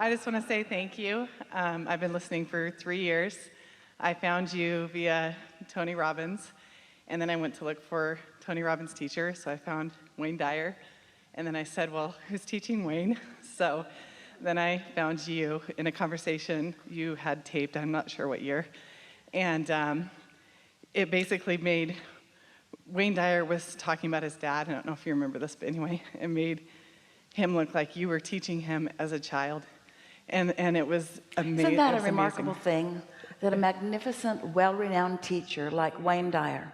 I just want to say thank you. I've been listening for 3 years. I found you via Tony Robbins, and then I went to look for Tony Robbins' teacher, so I found Wayne Dyer. And then I said, well, who's teaching Wayne? So then I found you in a conversation you had taped, I'm not sure what year. And it basically made, Wayne Dyer was talking about his dad. I don't know if you remember this, but anyway, it made him look like you were teaching him as a child. And it was amazing. Isn't that a remarkable thing, that a magnificent, well-renowned teacher like Wayne Dyer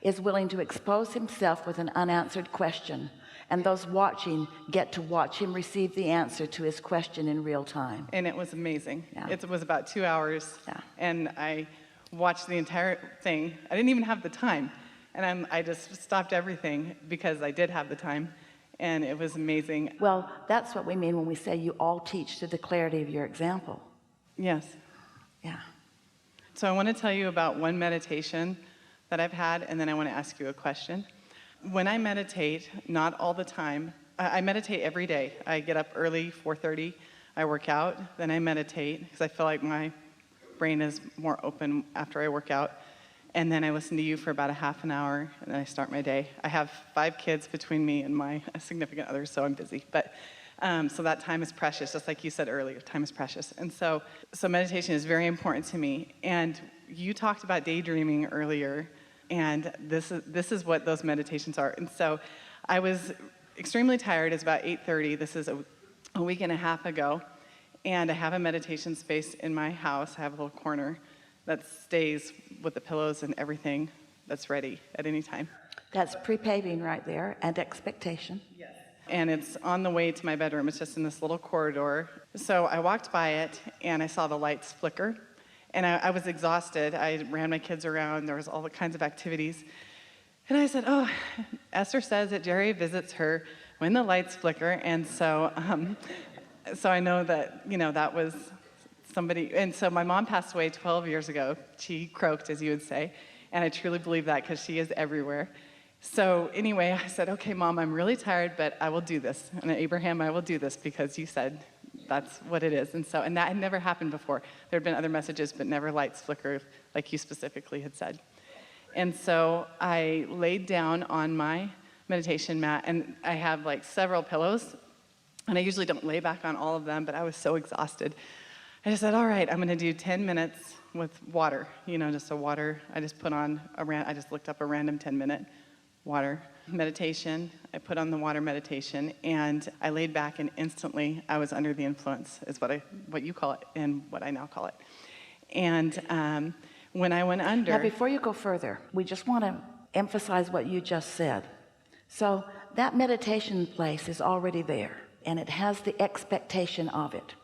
is willing to expose himself with an unanswered question, and those watching get to watch him receive the answer to his question in real time. And it was amazing. It was about 2 hours, and I watched the entire thing. I didn't even have the time, and I just stopped everything because I did have the time, and it was amazing. Well, that's what we mean when we say you all teach to the clarity of your example. Yes. Yeah. So I want to tell you about one meditation that I've had, and then I want to ask you a question. When I meditate, not all the time, I meditate every day. I get up early, 4:30, I work out, then I meditate, because I feel like my brain is more open after I work out. And then I listen to you for about a half an hour, and then I start my day. I have 5 kids between me and my significant other, so I'm busy. But so that time is precious, just like you said earlier, time is precious. And so meditation is very important to me. And you talked about daydreaming earlier, and this is what those meditations are. And so I was extremely tired. It's about 8:30. This is a week and a half ago. And I have a meditation space in my house. I have a little corner that stays with the pillows and everything that's ready at any time. That's pre-paving right there, and expectation. Yes. And it's on the way to my bedroom. It's just in this little corridor. So I walked by it, and I saw the lights flicker. And I was exhausted. I ran my kids around. There was all the kinds of activities. And I said, oh, Esther says that Jerry visits her when the lights flicker. And so so I know that, that was somebody. And so my mom passed away 12 years ago. She croaked, as you would say. And I truly believe that, because she is everywhere. So anyway, I said, okay, Mom, I'm really tired, but I will do this. And Abraham, I will do this because you said that's what it is. And that had never happened before. There had been other messages, but never lights flicker like you specifically had said. And so I laid down on my meditation mat, and I have like several pillows, and I usually don't lay back on all of them, but I was so exhausted. I just said, all right, I'm going to do 10 minutes with water, just a water. I just looked up a random 10-minute water meditation. I put on the water meditation, and I laid back, and instantly I was under the influence, is what you call it, and what I now call it. And when I went under... Now, before you go further, we just want to emphasize what you just said. So that meditation place is already there, and it has the expectation of it.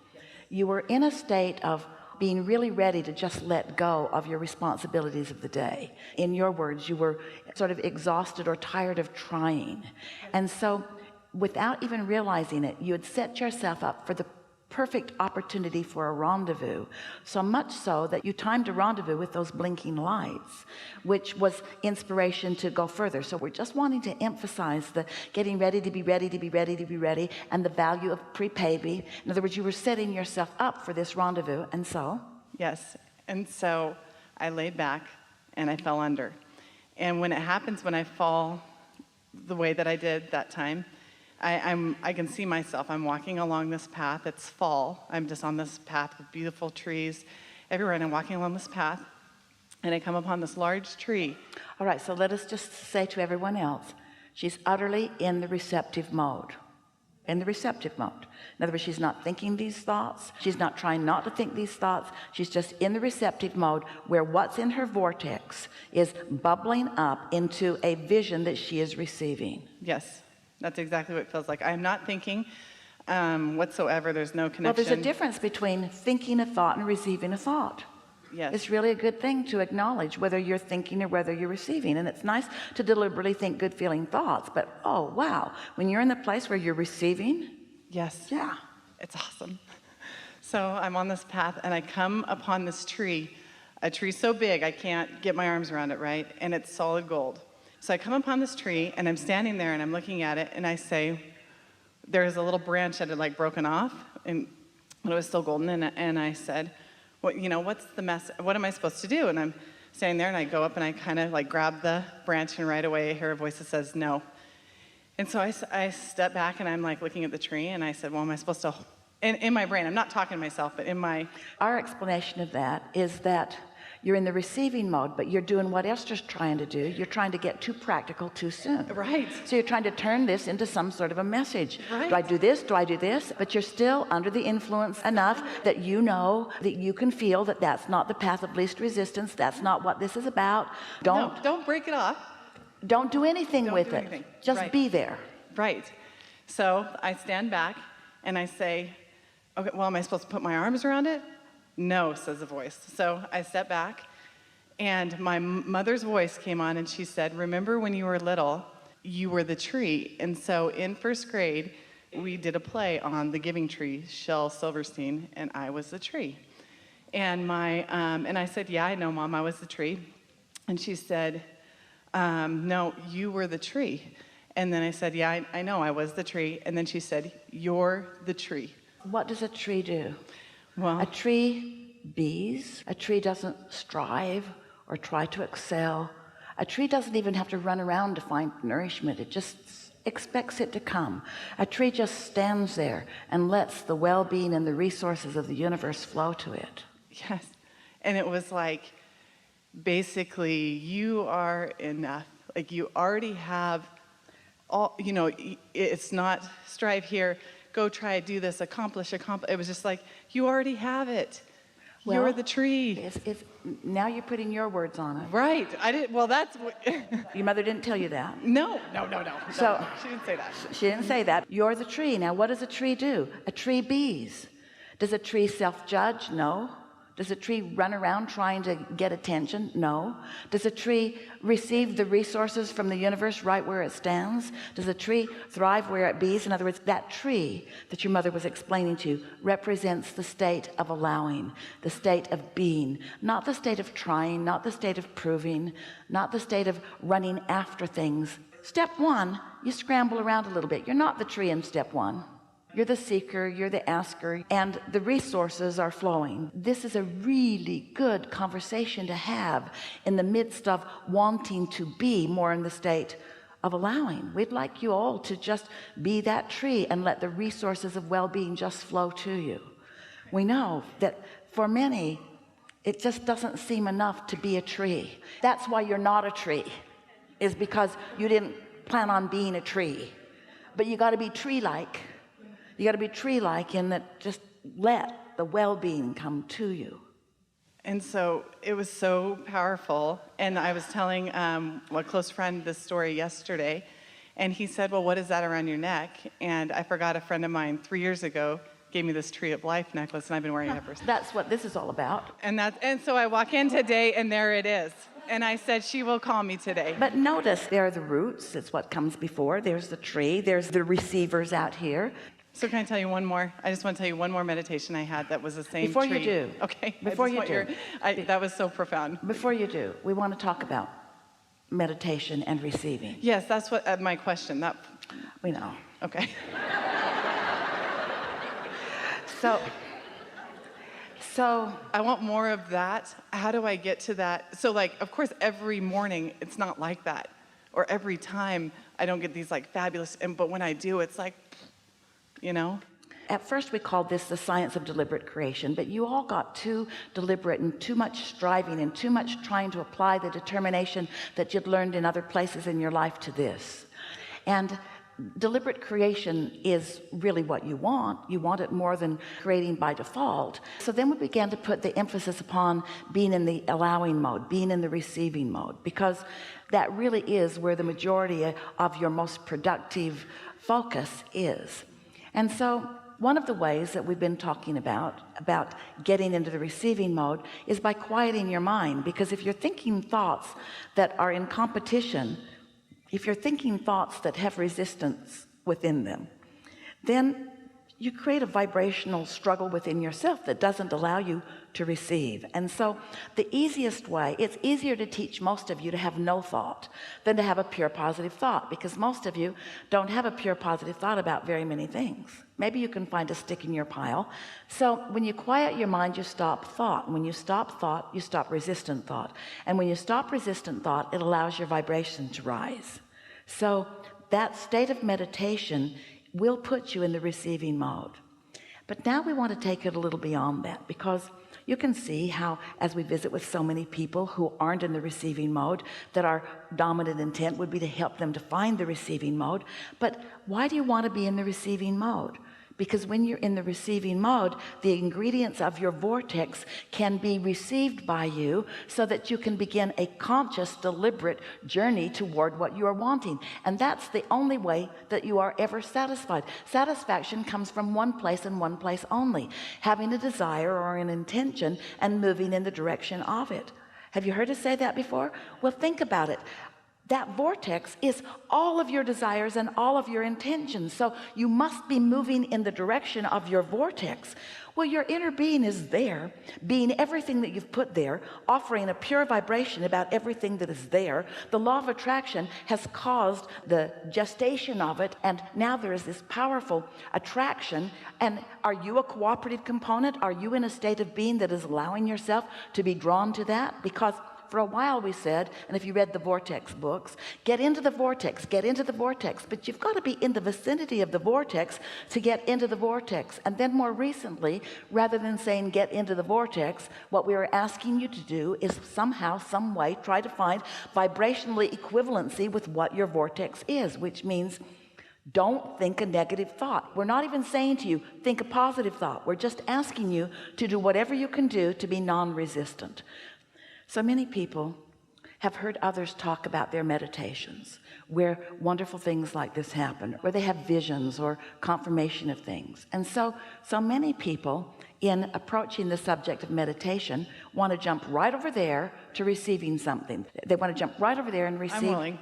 You were in a state of being really ready to just let go of your responsibilities of the day. In your words, you were sort of exhausted or tired of trying. And so without even realizing it, you had set yourself up for the perfect opportunity for a rendezvous, so much so that you timed a rendezvous with those blinking lights, which was inspiration to go further. So we're just wanting to emphasize the getting ready to be ready to be ready to be ready, and the value of pre-paving. In other words, you were setting yourself up for this rendezvous. And so yes, and so I laid back and I fell under. And when it happens, when I fall the way that I did that time, I can see myself. I'm walking along this path. It's fall. I'm just on this path with beautiful trees everywhere, and I'm walking along this path, and I come upon this large tree. All right, so let us just say to everyone else, she's utterly in the receptive mode. In the receptive mode. In other words, she's not thinking these thoughts. She's not trying not to think these thoughts. She's just in the receptive mode, where what's in her vortex is bubbling up into a vision that she is receiving. Yes. That's exactly what it feels like. I'm not thinking whatsoever. There's no connection. Well, there's a difference between thinking a thought and receiving a thought. Yes. It's really a good thing to acknowledge whether you're thinking or whether you're receiving. And it's nice to deliberately think good feeling thoughts. But, oh, wow, when you're in the place where you're receiving. Yes. Yeah. It's awesome. So I'm on this path, and I come upon this tree, a tree so big I can't get my arms around it, right? And it's solid gold. So I come upon this tree, and I'm standing there, and I'm looking at it, and I say, there's a little branch that had like broken off, and but it was still golden. And I said, what, what's the mess? What am I supposed to do? And I'm standing there, and I go up and I kind of like grab the branch, and right away I hear a voice that says no. And so I step back, and I'm like looking at the tree, and I said, well, am I supposed to, in my brain, I'm not talking to myself, but in my... Our explanation of that is that you're in the receiving mode, but you're doing what Esther's trying to do. You're trying to get too practical too soon. Right. So you're trying to turn this into some sort of a message. Right. Do I do this? Do I do this? But you're still under the influence enough that you know that you can feel that that's not the path of least resistance. That's not what this is about. Don't break it off. Don't do anything with it. Anything. Just Right. be there. Right. So I stand back, and I say, okay, well, am I supposed to put my arms around it? No, says the voice. So I step back, and my mother's voice came on, and she said, remember when you were little, you were the tree. And so in first grade, we did a play on the giving tree, Shel Silverstein, and I was the tree. And and I said, yeah, I know, Mom, I was the tree. And she said, no, you were the tree. And then I said, yeah, I know, I was the tree. And then she said, you're the tree. What does a tree do? Well, A tree bees. A tree doesn't strive or try to excel. A tree doesn't even have to run around to find nourishment. It just expects it to come. A tree just stands there and lets the well-being and the resources of the universe flow to it. yes. And it was like, basically, you are enough. Like, you already have all, it's not strive here, go try, do this, accomplish. It was just like, you already have it. Well, you're the tree. It's, now you're putting your words on it. Right. I didn't, well, that's what, Your mother didn't tell you that. no. So- She didn't say that. She didn't say that. You're the tree. Now, what does a tree do? A tree bees. Does a tree self-judge? No. Does a tree run around trying to get attention? No. Does a tree receive the resources from the universe right where it stands? Does a tree thrive where it bees? In other words, that tree that your mother was explaining to you represents the state of allowing, the state of being, not the state of trying, not the state of proving, not the state of running after things. Step one, you scramble around a little bit. You're not the tree in step one. You're the seeker, you're the asker, and the resources are flowing. This is a really good conversation to have in the midst of wanting to be more in the state of allowing. We'd like you all to just be that tree and let the resources of well-being just flow to you. We know that for many, it just doesn't seem enough to be a tree. That's why you're not a tree, is because you didn't plan on being a tree. But you got to be tree-like. You got to be tree-like in that just let the well-being come to you. And so it was so powerful. And I was telling a close friend this story yesterday, and he said, well, what is that around your neck? And I forgot a friend of mine 3 years ago gave me this Tree of Life necklace, and I've been wearing it ever since. That's what this is all about. And so I walk in today, and there it is. And I said, she will call me today. But notice there are the roots. It's what comes before. There's the tree. There's the receivers out here. So can I tell you one more? I just want to tell you one more meditation I had that was the same Before tree. you do. Okay. Before you do. That was so profound. Before you do, we want to talk about meditation and receiving. Yes, that's what my question. We know. Okay. So I want more of that. How do I get to that? So, like, of course, every morning it's not like that, or every time I don't get these like fabulous. But when I do, it's like, At first we called this the science of deliberate creation, but you all got too deliberate and too much striving and too much trying to apply the determination that you'd learned in other places in your life to this. And deliberate creation is really what you want. You want it more than creating by default. So then we began to put the emphasis upon being in the allowing mode, being in the receiving mode, because that really is where the majority of your most productive focus is. And so one of the ways that we've been talking about getting into the receiving mode is by quieting your mind, because if you're thinking thoughts that are in competition, if you're thinking thoughts that have resistance within them, then you create a vibrational struggle within yourself that doesn't allow you to receive. And so the easiest way, it's easier to teach most of you to have no thought than to have a pure positive thought, because most of you don't have a pure positive thought about very many things. Maybe you can find a stick in your pile. So when you quiet your mind, you stop thought. When you stop thought, you stop resistant thought. And when you stop resistant thought, it allows your vibration to rise. So that state of meditation will put you in the receiving mode. But now we want to take it a little beyond that, because you can see how, as we visit with so many people who aren't in the receiving mode, that our dominant intent would be to help them to find the receiving mode. But why do you want to be in the receiving mode? Because when you're in the receiving mode, the ingredients of your vortex can be received by you so that you can begin a conscious, deliberate journey toward what you are wanting. And that's the only way that you are ever satisfied. Satisfaction comes from one place and one place only: having a desire or an intention and moving in the direction of it. Have you heard us say that before? Well, think about it. That vortex is all of your desires and all of your intentions. So you must be moving in the direction of your vortex. Well, your inner being is there, being everything that you've put there, offering a pure vibration about everything that is there. The law of attraction has caused the gestation of it, and now there is this powerful attraction. And are you a cooperative component? Are you in a state of being that is allowing yourself to be drawn to that? Because for a while we said, and if you read the vortex books, get into the vortex, get into the vortex, but you've got to be in the vicinity of the vortex to get into the vortex. And then more recently, rather than saying get into the vortex, what we are asking you to do is somehow, some way, try to find vibrationally equivalency with what your vortex is, which means don't think a negative thought. We're not even saying to you, think a positive thought. We're just asking you to do whatever you can do to be non-resistant. So many people have heard others talk about their meditations where wonderful things like this happen, where they have visions or confirmation of things. And so many people, in approaching the subject of meditation, want to jump right over there to receiving something. They want to jump right over there and receive. I'm willing.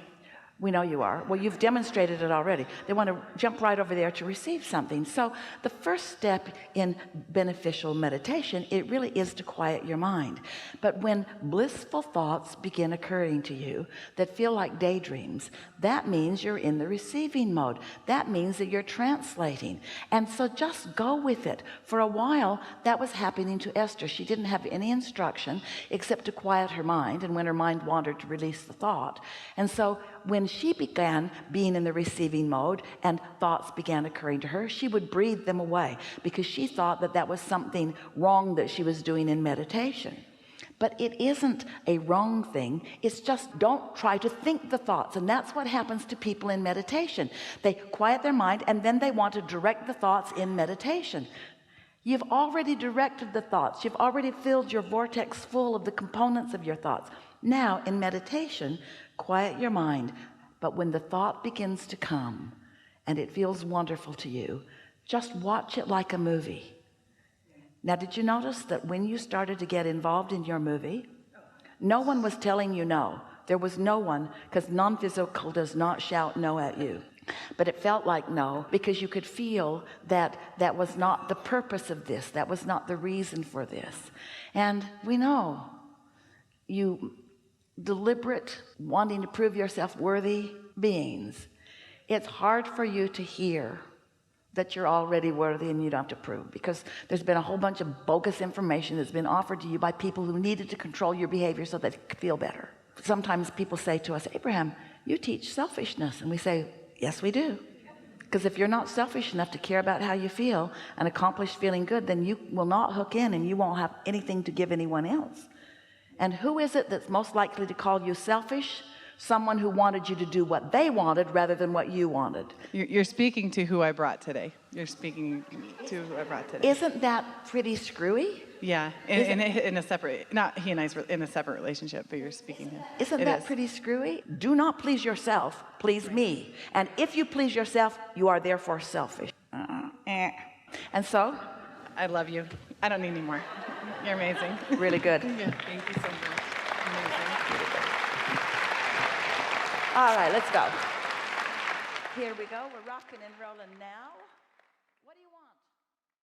We know you are. Well, you've demonstrated it already. They want to jump right over there to receive something. So the first step in beneficial meditation, it really is to quiet your mind. But when blissful thoughts begin occurring to you that feel like daydreams, that means you're in the receiving mode. That means that you're translating. And so just go with it. For a while, that was happening to Esther. She didn't have any instruction except to quiet her mind, and when her mind wandered, to release the thought. And so when she began being in the receiving mode and thoughts began occurring to her, she would breathe them away, because she thought that that was something wrong that she was doing in meditation. But it isn't a wrong thing. It's just don't try to think the thoughts. And that's what happens to people in meditation. They quiet their mind and then they want to direct the thoughts in meditation. You've already directed the thoughts. You've already filled your vortex full of the components of your thoughts. Now in meditation, quiet your mind. But when the thought begins to come and it feels wonderful to you, just watch it like a movie. Now, did you notice that when you started to get involved in your movie, no one was telling you no? There was no one, because non-physical does not shout no at you. But it felt like no, because you could feel that that was not the purpose of this. That was not the reason for this. And we know you deliberate, wanting to prove yourself worthy beings. It's hard for you to hear that you're already worthy and you don't have to prove, because there's been a whole bunch of bogus information that's been offered to you by people who needed to control your behavior so that they could feel better. Sometimes people say to us, Abraham, you teach selfishness. And we say, yes, we do. Because if you're not selfish enough to care about how you feel and accomplish feeling good, then you will not hook in and you won't have anything to give anyone else. And who is it that's most likely to call you selfish? Someone who wanted you to do what they wanted rather than what you wanted. You're speaking to who I brought today. You're speaking to who I brought today. Isn't that pretty screwy? Yeah, in a separate, not he and I's in a separate relationship, but you're speaking to him. Isn't that pretty screwy? Do not please yourself, please me. And if you please yourself, you are therefore selfish. And so? I love you. I don't need any more. You're amazing. Really good. Yeah, thank you so much. Amazing. All right, let's go. Here we go. We're rocking and rolling now.